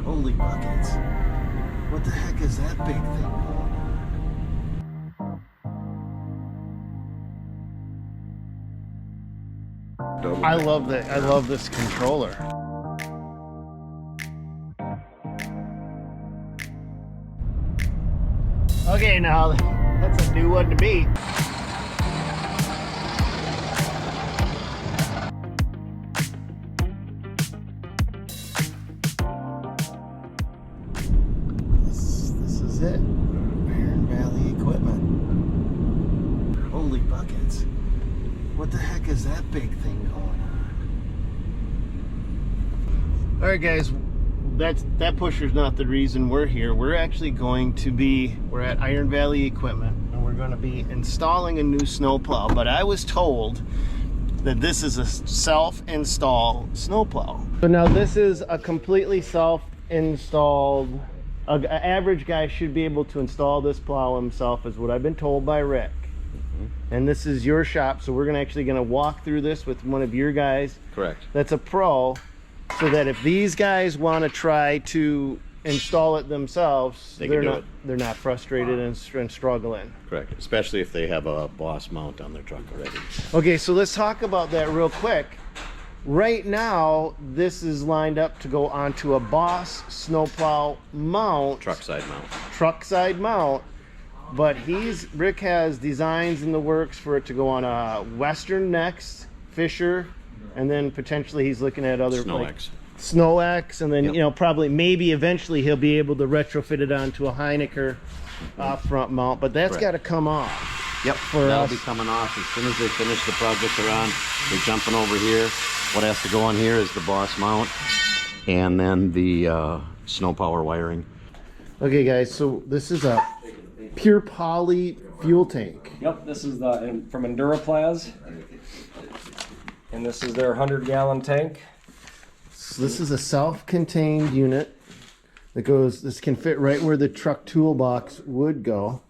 Holy buckets. What the heck is that big thing going on? I love that. I love this controller. Okay, now that's a new one to me. This is it. Iron Valley equipment. Holy buckets. What the heck is that big thing going on? All right, guys. That pusher's not the reason we're here. We're actually we're at Iron Valley Equipment, and we're going to be installing a new snowplow. But I was told that this is a self-install snowplow. So now this is a completely self-installed. An average guy should be able to install this plow himself, is what I've been told by Rick. And this is your shop, so we're actually going to walk through this with one of your guys. Correct. That's a pro. So that if these guys want to try to install it themselves, they're not frustrated and struggling. Correct. Especially if they have a Boss mount on their truck already. Okay, so let's talk about that real quick. Right now, this is lined up to go onto a Boss snowplow mount. Truck side mount. Truck side mount. But Rick has designs in the works for it to go on a Western next, Fisher, and then potentially he's looking at other Snow X, and then you know, probably maybe eventually he'll be able to retrofit it onto a Heinecker front mount, but that's got to come off. Yep, that'll be coming off as soon as they finish the project they're on. They're jumping over here. What has to go on here is the Boss mount, and then the Sno Power wiring. Okay, guys, so this is a pure poly fuel tank. Yep, this is from Enduraplas. And this is their 100-gallon tank. So this is a self-contained unit that goes, this can fit right where the truck toolbox would go.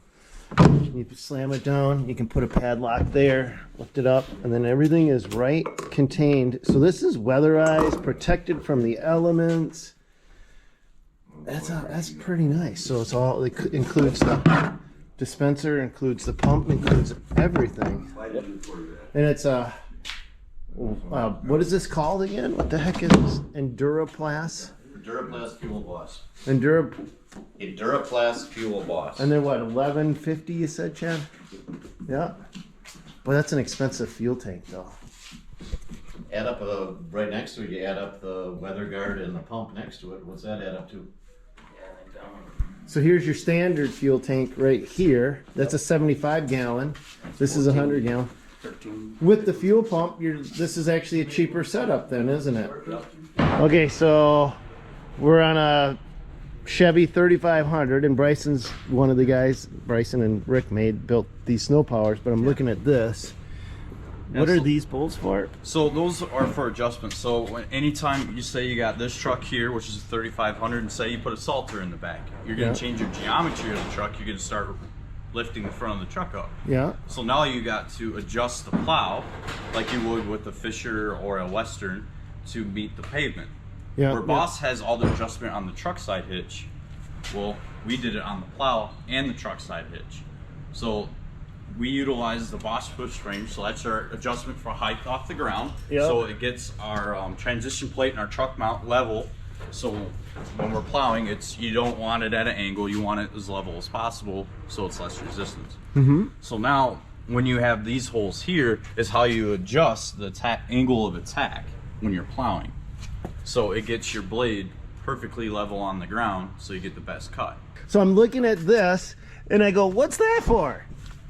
You can slam it down, you can put a padlock there, lift it up, and then everything is right contained. So this is weatherized, protected from the elements. That's pretty nice. So it includes the dispenser, includes the pump, includes everything. And it's what is this called again? What the heck is this? Enduraplas? Enduraplas Fuel Boss. Enduraplas Fuel Boss. And then what, $11.50 you said, Chad? Yeah. Boy, that's an expensive fuel tank though. Add up right next to it, you add up the weather guard and the pump next to it. What's that add up to? So here's your standard fuel tank right here. That's a 75-gallon. This is a 100-gallon. 13. With the fuel pump, this is actually a cheaper setup then, isn't it? Okay, so we're on a Chevy 3500, and Bryson's one of the guys, Bryson and Rick built these Sno Powers, but I'm looking at this. What are these bolts for? So those are for adjustments. So anytime you say you got this truck here, which is a 3500, and say you put a Salter in the back, you're going to change your geometry of the truck. You're going to start lifting the front of the truck up. Yeah. So now you got to adjust the plow like you would with a Fisher or a Western to meet the pavement. Yeah. Where Boss has all the adjustment on the truck side hitch, well, we did it on the plow and the truck side hitch. So we utilize the Boss push frame, so that's our adjustment for height off the ground. Yep. So it gets our transition plate and our truck mount level. So when we're plowing, you don't want it at an angle, you want it as level as possible so it's less resistance. So now when you have these holes here is how you adjust the angle of attack when you're plowing. So it gets your blade perfectly level on the ground so you get the best cut. So I'm looking at this and I go, what's that for?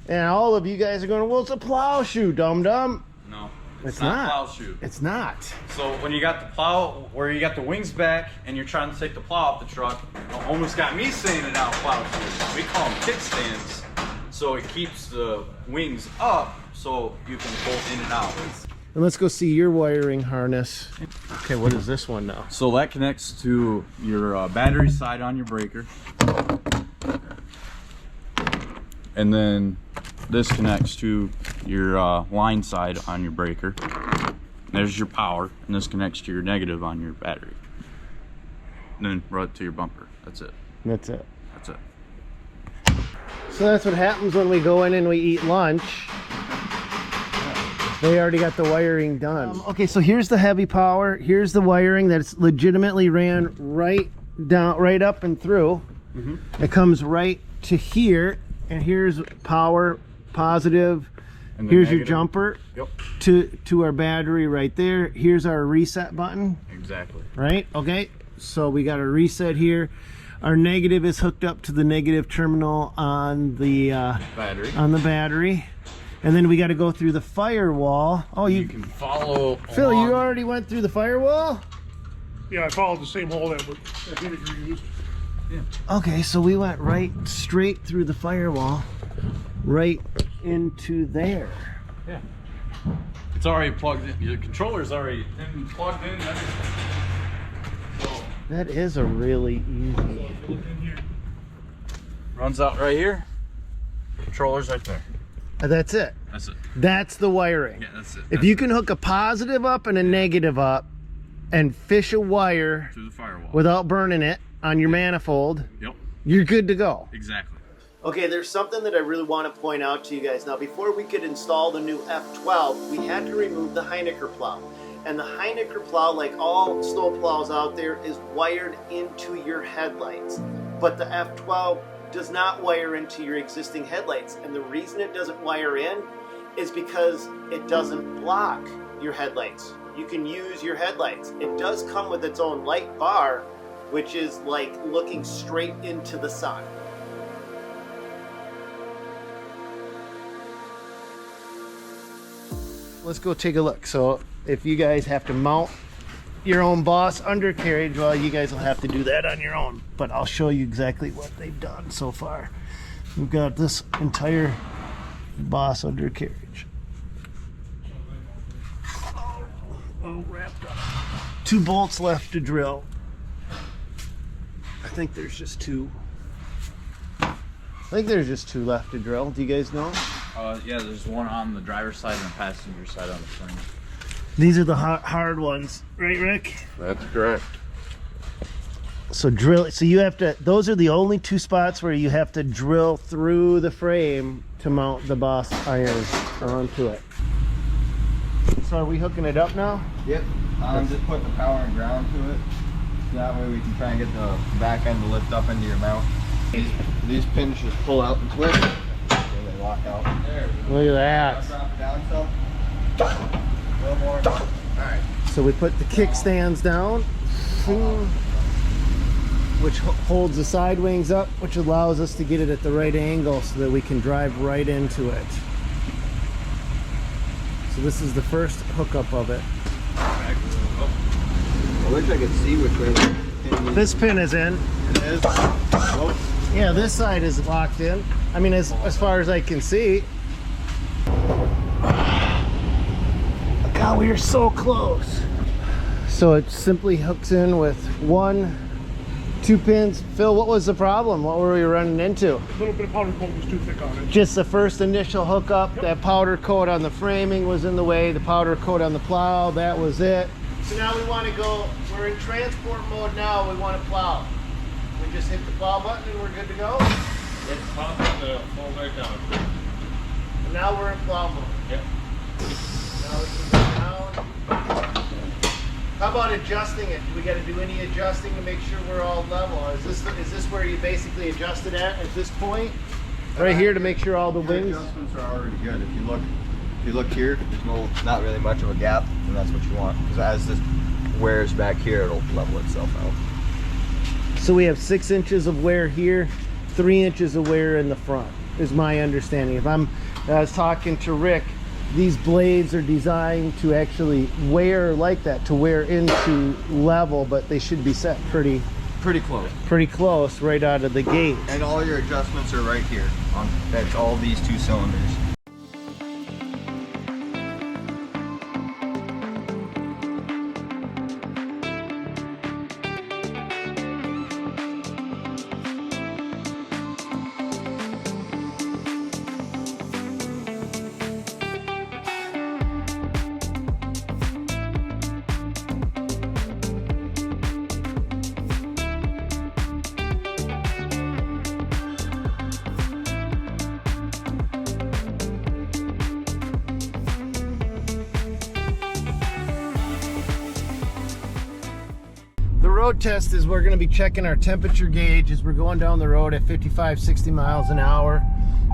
And all of you guys are going, well, it's a plow shoe, dum-dum. No, it's not not. A plow shoe. It's not. So when you got the plow, where you got the wings back and you're trying to take the plow off the truck, it almost got me saying it out plow shoes. We call them kickstands. So it keeps the wings up so you can bolt in and out. And let's go see your wiring harness. Okay, what is this one now? So that connects to your battery side on your breaker. And then this connects to your line side on your breaker. There's your power, and this connects to your negative on your battery. and then run it to your bumper. That's it. That's it. That's it. So that's what happens when we go in and we eat lunch. They already got the wiring done. Okay, so here's the heavy power. Here's the wiring that's legitimately ran right down, right up and through. It comes right to here, and here's power, positive. And Here's your negative. jumper Yep. to our battery right there. Here's our reset button. Exactly. Right? Okay. So we got a reset here. Our negative is hooked up to the negative terminal on the Battery. And then we got to go through the firewall. Oh, You can follow. Phil, along. you already went through the firewall? Yeah, I followed the same hole that Henniger used. Okay, so we went right straight through the firewall, right into there. Yeah. It's already plugged in. Your controller's already plugged in. So, That is a really easy. Look in here. runs out right here. Controller's right there. That's it. That's it. That's the wiring. Yeah, that's it. If you can hook a positive up and a negative up and fish a wire Through the firewall. without burning it on your manifold, Yep. you're good to go. Exactly. Okay, there's something that I really want to point out to you guys. Now, before we could install the new F-12, we had to remove the Heinecker plow. And the Heinecker plow, like all snow plows out there, is wired into your headlights. But the F-12 does not wire into your existing headlights. And the reason it doesn't wire in is because it doesn't block your headlights. You can use your headlights. It does come with its own light bar, which is like looking straight into the sun. Let's go take a look. So if you guys have to mount your own Boss undercarriage, well, you guys will have to do that on your own, but I'll show you exactly what they've done so far. We've got this entire Boss undercarriage all wrapped up. 2 bolts left to drill. I think there's just 2. I think there's just 2 left to drill. Do you guys know? Yeah, there's one on the driver's side and the passenger side on the frame. These are the hard ones, right, Rick? That's correct. So drill. So you have to. Those are the only 2 spots where you have to drill through the frame to mount the Boss iron onto it. So are we hooking it up now? Yep. Just put the power and ground to it. So that way we can try and get the back end to lift up into your mount. These pins just pull out and twist. And they lock out. There we go. Look at that. Drop it down some. A little more. Alright. So we put the kickstands down, which holds the side wings up, which allows us to get it at the right angle so that we can drive right into it. So this is the first hookup of it. I wish I could see which way the pin is. This pin is in. It is. Whoops. Yeah, this side is locked in. I mean, as far as I can see. God, we are so close. So it simply hooks in with 1, 2 pins. Phil, what was the problem? What were we running into? A little bit of powder coat was too thick on it. Just the first initial hookup. Yep. That powder coat on the framing was in the way. The powder coat on the plow, that was it. So now we want to go, we're in transport mode now. We want to plow. We just hit the plow button and we're good to go. It's pop the fall right down. And now we're in plow mode. Yep. Now we can go down. How about adjusting it? Do we got to do any adjusting to make sure we're all level? Is this where you basically adjust it at this point? Right here to make sure all the Your wings. adjustments are already good. If you look here, there's not really much of a gap, and that's what you want. Because as this wears back here, it'll level itself out. So we have 6 inches of wear here, 3 inches of wear in the front, is my understanding. I was talking to Rick, these blades are designed to actually wear like that, to wear into level, but they should be set pretty close right out of the gate. And all your adjustments are right here. That's all these 2 cylinders. road test is we're going to be checking our temperature gauge as we're going down the road at 55, 60 miles an hour.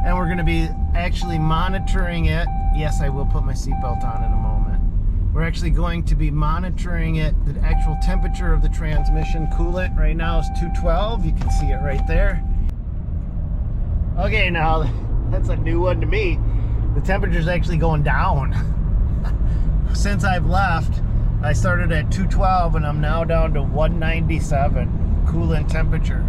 And we're going to be actually monitoring it. Yes, I will put my seatbelt on in a moment. We're actually going to be monitoring it, the actual temperature of the transmission coolant. Right now is 212. You can see it right there. Okay, now that's a new one to me. The temperature's actually going down. Since I've left, I started at 212 and I'm now down to 197 coolant temperature.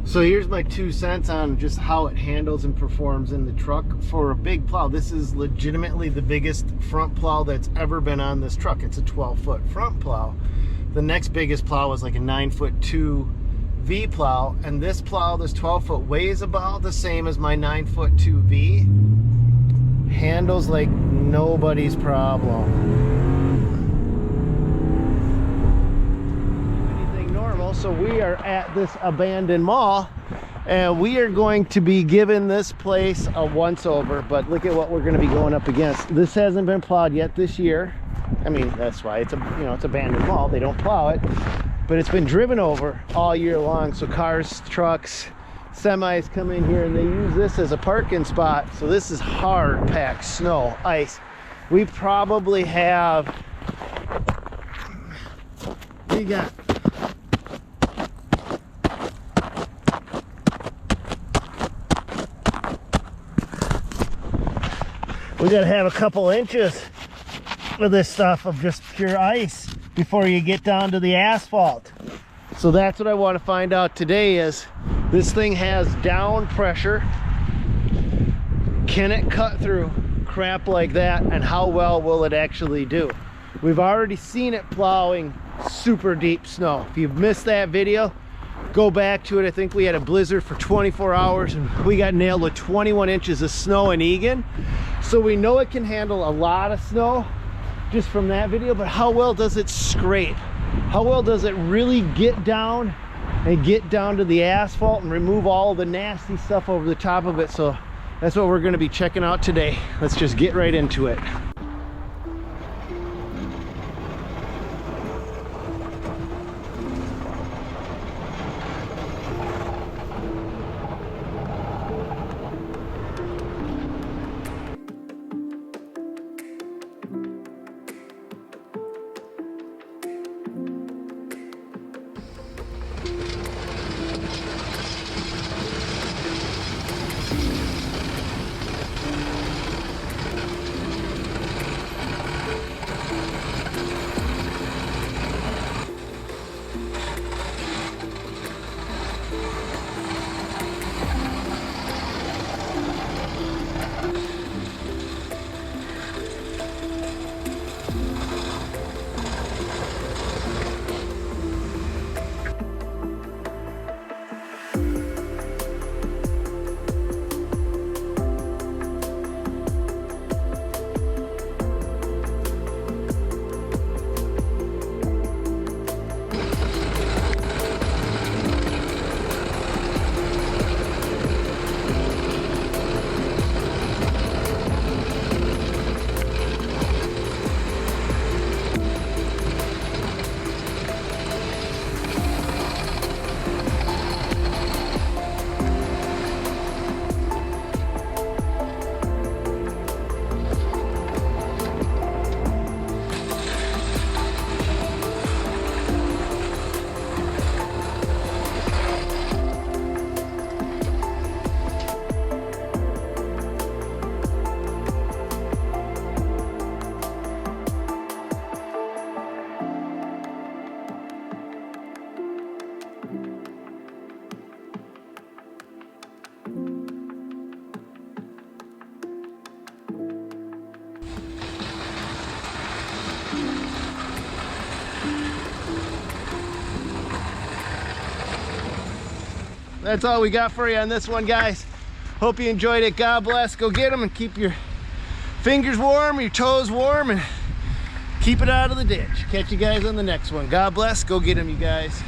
So here's my 2 cents on just how it handles and performs in the truck for a big plow. This is legitimately the biggest front plow that's ever been on this truck. It's a 12-foot front plow. The next biggest plow was like a 9'2" V plow, and this plow, this 12-foot, weighs about the same as my 9'2" V. Handles like nobody's problem. So we are at this abandoned mall and we are going to be giving this place a once over, but look at what we're going to be going up against. This hasn't been plowed yet this year. I mean, that's why it's a, it's abandoned mall. They don't plow it, but it's been driven over all year long. So cars, trucks, semis come in here and they use this as a parking spot. So this is hard packed snow, ice. We probably have, we got we gotta have a couple inches of this stuff of just pure ice before you get down to the asphalt. So that's what I want to find out today is this thing has down pressure. Can it cut through crap like that, and how well will it actually do? We've already seen it plowing super deep snow. If you've missed that video, go back to it. I think we had a blizzard for 24 hours and we got nailed with 21 inches of snow in Egan. So we know it can handle a lot of snow just from that video, but how well does it scrape? How well does it really get down and get down to the asphalt and remove all the nasty stuff over the top of it? So that's what we're going to be checking out today. Let's just get right into it. That's all we got for you on this one, guys. Hope you enjoyed it. God bless. Go get them and keep your fingers warm, your toes warm, and keep it out of the ditch. Catch you guys on the next one. God bless. Go get them, you guys.